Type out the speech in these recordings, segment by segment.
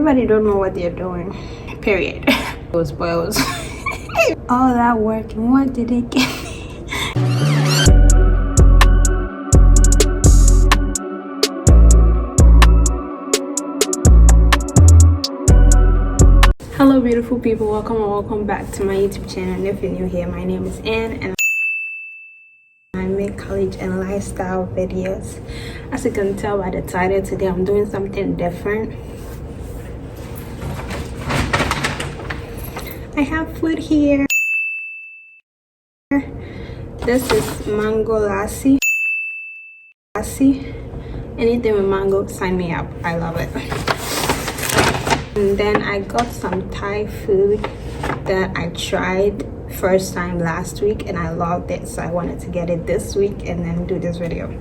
everybody don't know what they're doing, period. Those boils. All that work, and what did they get me? Hello beautiful people, welcome back to my YouTube channel. And if you're new here, my name is Anne and I make college and lifestyle videos. As you can tell by the title, today I'm doing something different. I have food here. This is mango lassi. Anything with mango, sign me up. I love it. And then I got some Thai food that I tried first time last week and I loved it, so I wanted to get it this week and then do this video.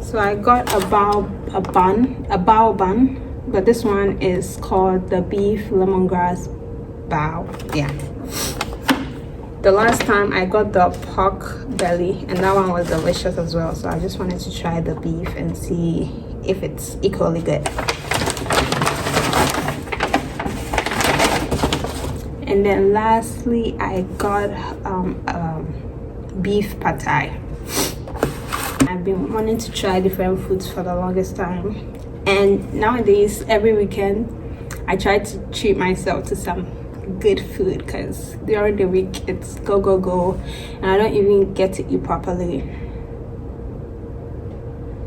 So I got a bao bun, but this one is called the beef lemongrass bao. Yeah. The last time I got the pork belly and that one was delicious as well, so I just wanted to try the beef and see if it's equally good. And then lastly I got beef pad thai. I've been wanting to try different foods for the longest time, and nowadays every weekend I try to treat myself to some good food because during the week it's go and I don't even get to eat properly,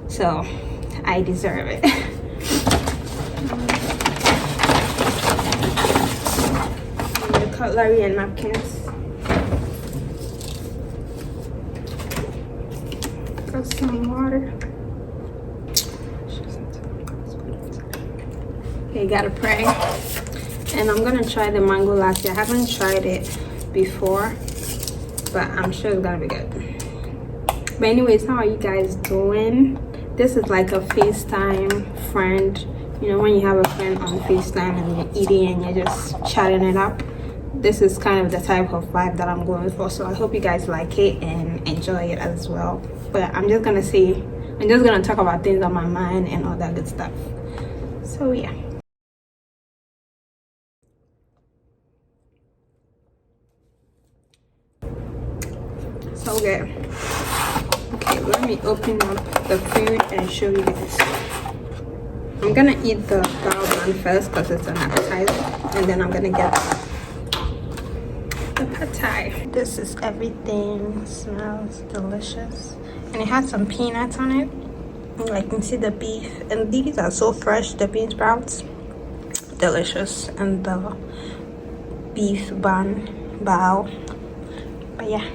so I deserve it. The cutlery and napkins. Got some water. Okay, gotta pray. And I'm gonna try the mango lassi. I haven't tried it before, but I'm sure it's gonna be good. But anyways, how are you guys doing? This is like a FaceTime friend. You know, when you have a friend on FaceTime and you're eating and you're just chatting it up. This is kind of the type of vibe that I'm going for. So I hope you guys like it and enjoy it as well. But I'm just gonna talk about things on my mind and all that good stuff. So yeah. So good. Okay, let me open up the food and show you guys. I'm gonna eat the bao bun first because it's an appetizer, and then I'm gonna get the pad thai. This is everything. Smells delicious, and it has some peanuts on it. I can see the beef, and these are so fresh. The bean sprouts, delicious, and the beef bun bao. But yeah.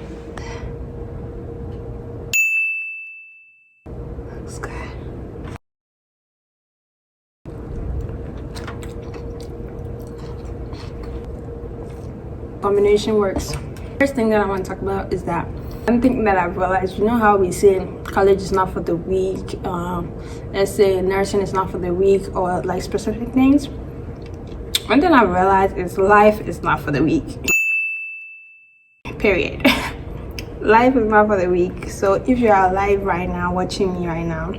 Combination works. First thing that I want to talk about is that one thing that I've realized, you know how we say college is not for the weak, let's say nursing is not for the weak, or like specific things. One thing I've realized is life is not for the weak, period. Life is not for the weak. So if you're alive right now, watching me right now,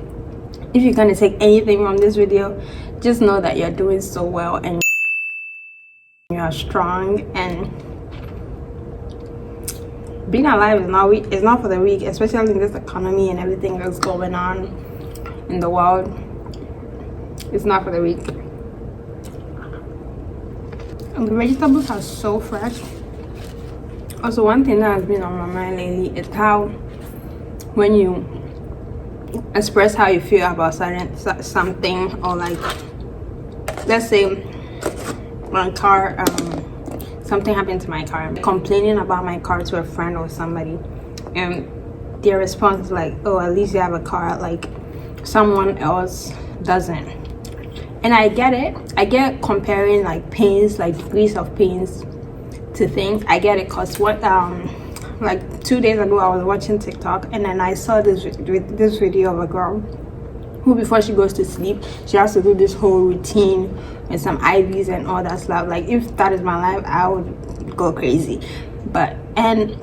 if you're gonna take anything from this video, just know that you're doing so well and you are strong, and being alive is not for the weak, especially in this economy and everything that's going on in the world. It's not for the weak. And the vegetables are so fresh. Also, one thing that has been on my mind lately is how when you express how you feel about something, or like, let's say my car, something happened to my car, I'm complaining about my car to a friend or somebody, and their response is like, oh, at least you have a car, like someone else doesn't. And I get it. I get comparing like pains, like degrees of pains to things. I get it, because what like 2 days ago I was watching TikTok, and then I saw this video of a girl who, before she goes to sleep, she has to do this whole routine with some IVs and all that stuff. Like, if that is my life, I would go crazy. And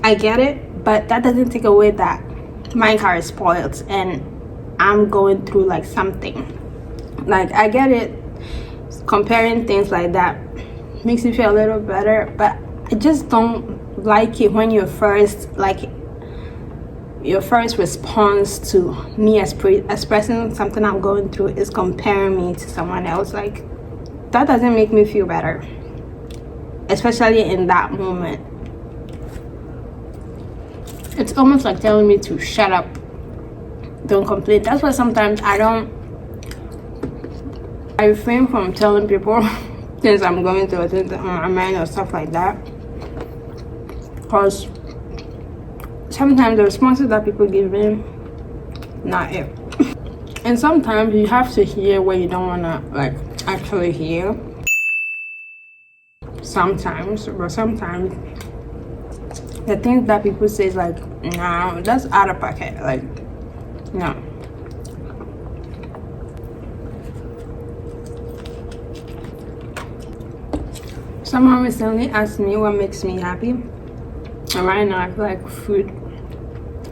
I get it, but that doesn't take away that my car is spoiled and I'm going through like something. Like, I get it, comparing things like that makes you feel a little better, but I just don't like it when your first response to me expressing something I'm going through is comparing me to someone else. Like, that doesn't make me feel better, especially in that moment. It's almost like telling me to shut up, don't complain. That's why sometimes I refrain from telling people things I'm going through, things on my mind or stuff like that, because sometimes the responses that people give me, not it. And sometimes you have to hear what you don't want to like actually hear. Sometimes, but sometimes the things that people say is like, no, that's out of pocket. Like, no. Someone recently asked me what makes me happy, and right now I feel like food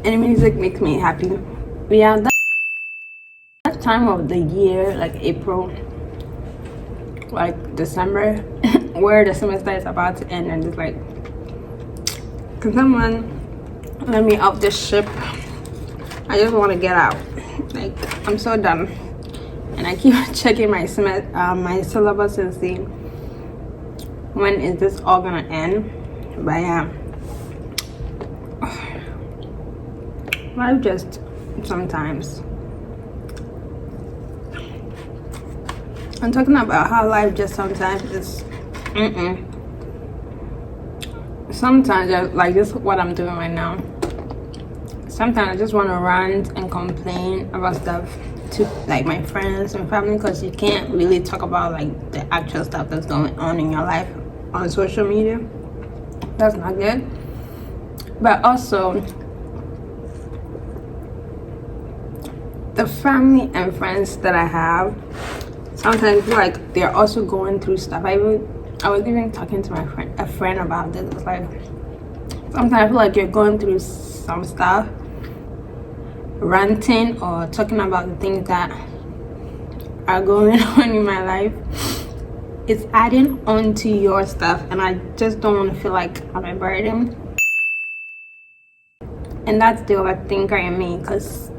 and music makes me happy. Yeah, that time of the year, like April, like December, where the semester is about to end, and it's like, can someone let me off this ship? I just want to get out. Like, I'm so done, and I keep checking my my syllabus and seeing when is this all gonna end. But yeah, life just sometimes. I'm talking about how life just sometimes is. Sometimes, like this, what I'm doing right now. Sometimes I just want to rant and complain about stuff to like my friends and family, because you can't really talk about like the actual stuff that's going on in your life on social media. That's not good. But also, the family and friends that I have, sometimes I feel like they're also going through stuff. I was even talking to a friend about this. It's like, sometimes I feel like you're going through some stuff, ranting or talking about the things that are going on in my life. It's adding on to your stuff, and I just don't want to feel like I'm a burden. And that's the overthinker in me, because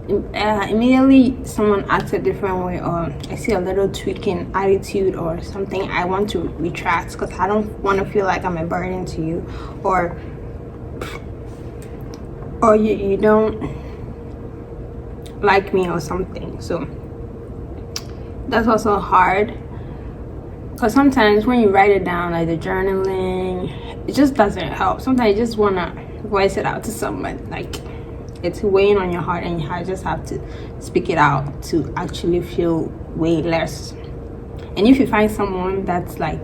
immediately someone acts a different way, or I see a little tweak in attitude or something, I want to retract, because I don't want to feel like I'm a burden to you, or you don't like me or something. So that's also hard, because sometimes when you write it down, like the journaling, it just doesn't help. Sometimes you just want to voice it out to someone, like it's weighing on your heart, and you just have to speak it out to actually feel way less. And if you find someone that's like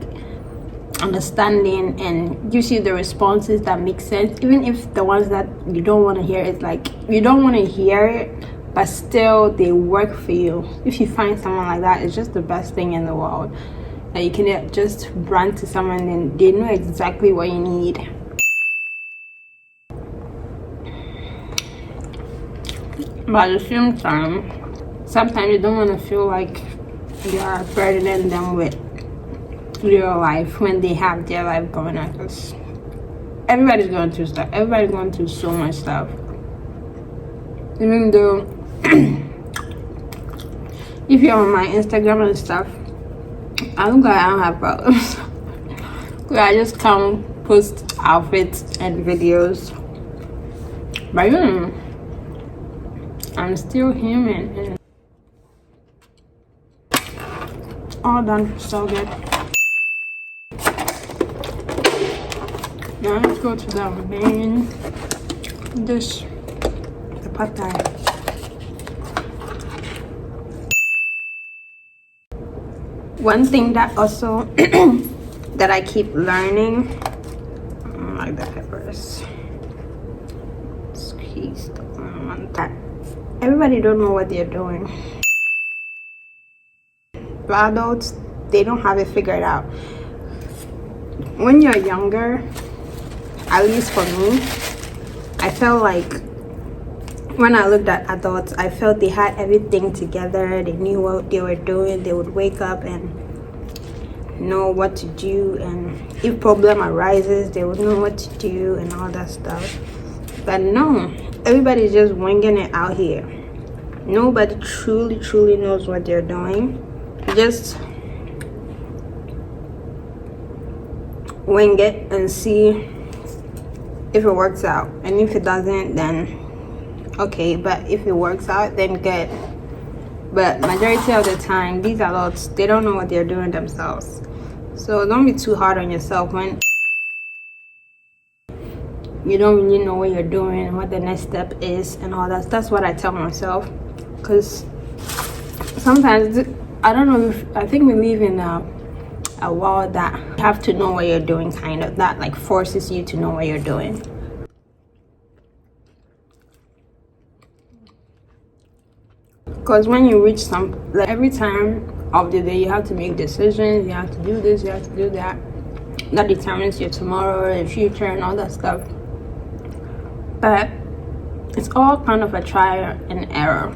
understanding and gives you the responses that make sense, even if the ones that you don't want to hear, it's like you don't want to hear it, but still they work for you. If you find someone like that, it's just the best thing in the world. That you can just run to someone and they know exactly what you need. But at the same time, sometimes you don't want to feel like you are burdening them with your life when they have their life going on, because everybody's going through stuff. Everybody's going through so much stuff. Even though if you're on my Instagram and stuff, I look like I don't have problems. I just come post outfits and videos, but I'm still human, and all done. So good. Now let's go to the main dish, the pad thai. One thing that also that I keep learning, like the peppers, squeeze the one that everybody don't know what they're doing. The adults, they don't have it figured out. When you're younger, at least for me, I felt like when I looked at adults, I felt they had everything together. They knew what they were doing. They would wake up and know what to do, and if problem arises, they would know what to do and all that stuff. But no, everybody's just winging it out here. Nobody truly knows what they're doing. Just wing it and see if it works out, and if it doesn't, then okay, but if it works out, then good. But majority of the time, these adults, they don't know what they're doing themselves. So don't be too hard on yourself when you don't really know what you're doing and what the next step is and all that. That's what I tell myself, because sometimes, I don't know, I think we live in a world that you have to know what you're doing, kind of, that like forces you to know what you're doing. Because when you reach some, like every time of the day, you have to make decisions, you have to do this, you have to do that. That determines your tomorrow, your future, and all that stuff. But it's all kind of a trial and error.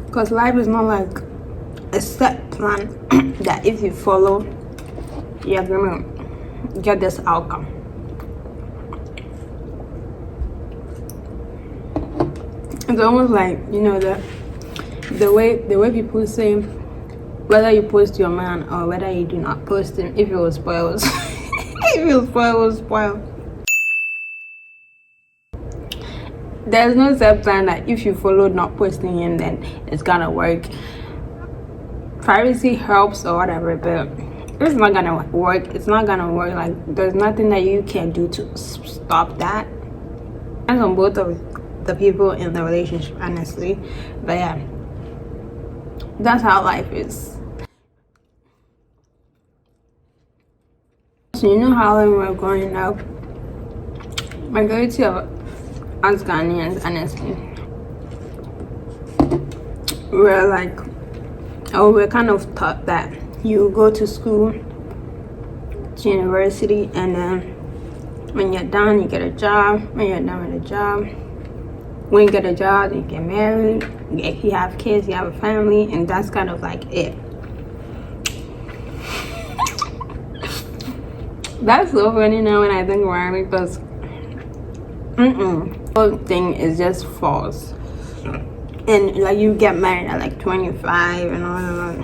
Because life is not like a set plan that if you follow, you're gonna get this outcome. It's almost like, you know, the way people say, whether you post your man or whether you do not post him, if it was spoiled, if it was spoiled, it was spoiled. There's no set plan that if you follow not posting him, then it's gonna work. Privacy helps or whatever, but it's not gonna work. It's not gonna work. Like, there's nothing that you can do to stop that. And on both of the people in the relationship, honestly. But yeah, that's how life is. So you know how when we're growing up, majority of us Ghanaians, honestly, we're like, we're kind of taught that you go to school, to university, and then when you're done, you get a job. When you're done with a job, when you get a job, you get married, you have kids, you have a family, and that's kind of like it. That's so funny now when I think about it, because the whole thing is just false. And like, you get married at like 25 and all that.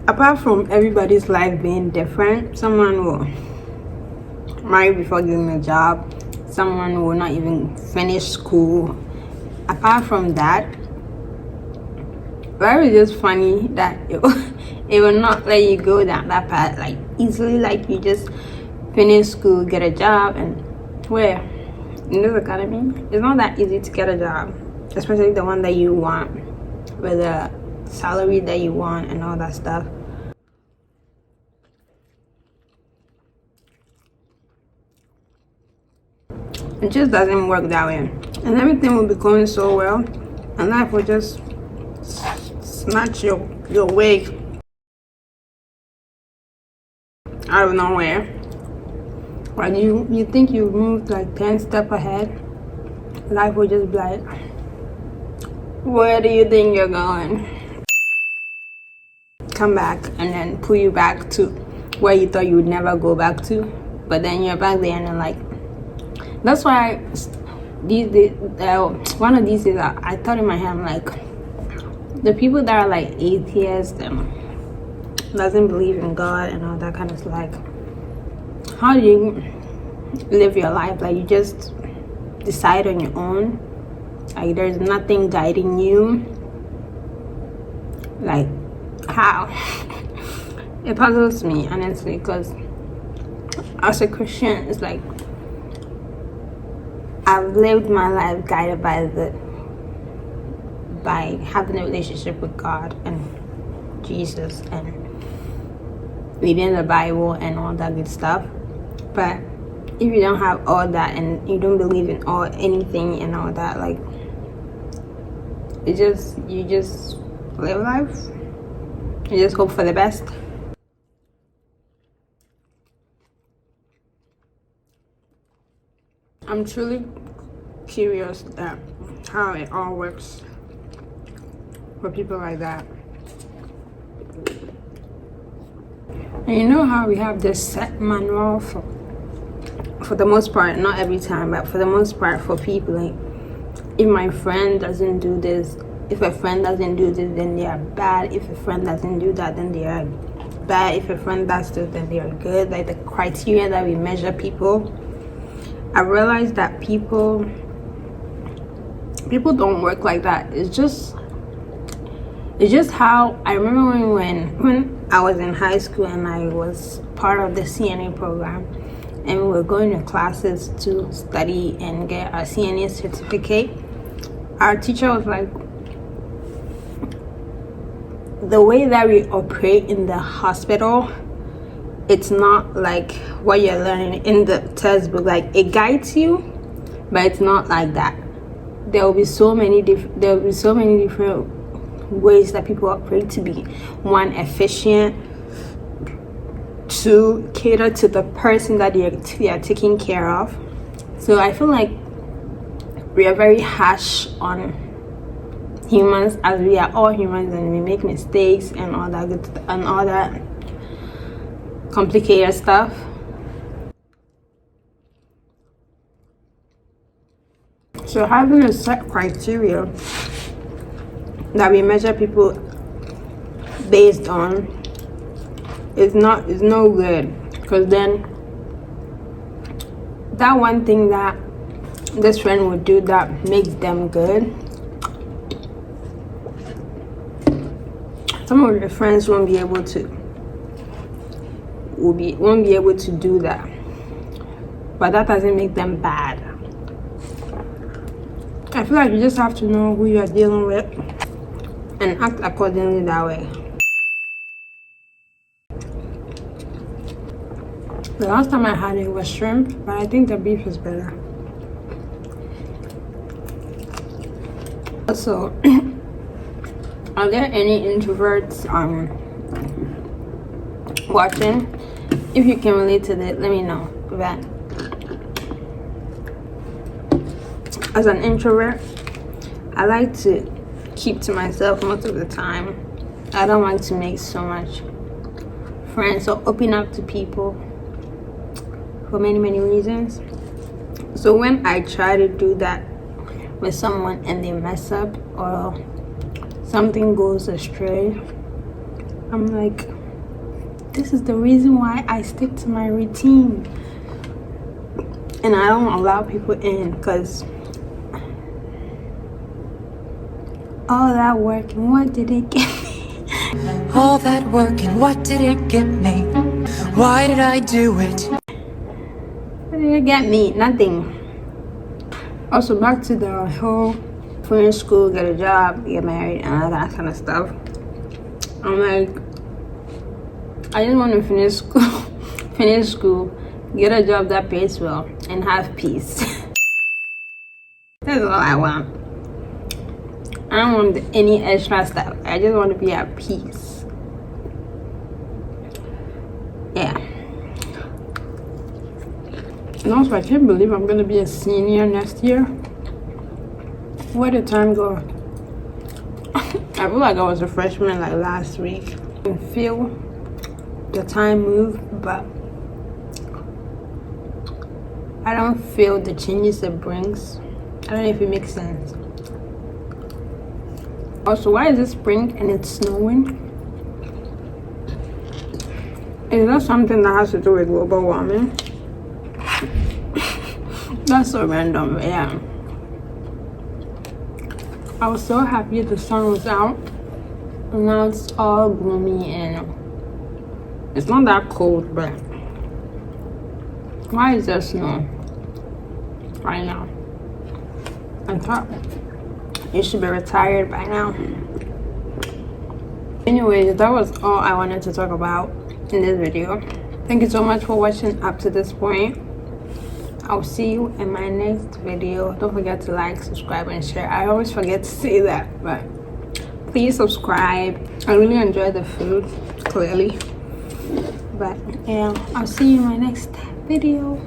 Apart from everybody's life being different, someone will marry before getting a job. Someone will not even finish school. Apart from that, life is just funny that it will not let you go down that path like easily. Like, you just finish school, get a job, and where in this economy, it's not that easy to get a job, especially the one that you want, with the salary that you want and all that stuff. It just doesn't work that way, and everything will be going so well, and life will just snatch your way out of nowhere. When you think you've moved like 10 steps ahead, life will just be like, where do you think you're going? Come back and then pull you back to where you thought you would never go back to, but then you're back there, and then like, that's why these days, one of these days, I thought in my head, I'm like, the people that are like atheists and doesn't believe in God and all that kind of stuff, like, how do you live your life? Like, you just decide on your own, like there's nothing guiding you. Like, how? It puzzles me, honestly, because as a Christian, it's like, I've lived my life guided by having a relationship with God and Jesus and reading the Bible and all that good stuff. But if you don't have all that and you don't believe in anything and all that, like, you just live life. You just hope for the best. I'm truly curious that how it all works for people like that. And you know how we have this set manual for the most part, not every time, but for the most part for people, like if my friend doesn't do this, if a friend doesn't do this, then they are bad. If a friend doesn't do that, then they are bad. If a friend does this, then they are good. Like the criteria that we measure people. I realized that people don't work like that. It's just how I remember when I was in high school and I was part of the CNA program, and we were going to classes to study and get our CNA certificate. Our teacher was like, the way that we operate in the hospital, it's not like what you're learning in the textbook. Like it guides you, but it's not like that. There will be so many different ways that people operate to be, one, efficient, two, cater to the person that they are taking care of. So I feel like we are very harsh on humans, as we are all humans and we make mistakes and all that good and all that complicated stuff. So having a set criteria that we measure people based on is no good, because then that one thing that this friend would do that makes them good, some of your friends won't be able to do that, but that doesn't make them bad. I feel like you just have to know who you are dealing with and act accordingly that way. The last time I had it was shrimp, but I think the beef is better. Also, are there any introverts watching? If you can relate to it, let me know. But as an introvert, I like to keep to myself most of the time. I don't like to make so much friends or open up to people for many reasons. So when I try to do that with someone and they mess up or something goes astray, I'm like, this is the reason why I stick to my routine and I don't allow people in, because all that work and what did it get me? All that work and what did it get me? Why did I do it? What did it get me? Nothing. Also, back to the whole finish school, get a job, get married, and all that kind of stuff. I'm like, I just want to finish school, get a job that pays well, and have peace. That's all I want. I don't want any extra stuff. I just want to be at peace. Yeah. And also, I can't believe I'm going to be a senior next year. Where did time go? I feel like I was a freshman like last week. I can feel the time move, but I don't feel the changes it brings. I don't know if it makes sense. Also, why is it spring and it's snowing? Is that something that has to do with global warming? That's so random, but yeah. I was so happy the sun was out, and now it's all gloomy and it's not that cold, but why is there snow right now? I thought you should be retired by now. Anyways, that was all I wanted to talk about in this video. Thank you so much for watching up to this point. I'll see you in my next video. Don't forget to like, subscribe, and share. I always forget to say that, but please subscribe. I really enjoy the food, clearly. But yeah, I'll see you in my next video.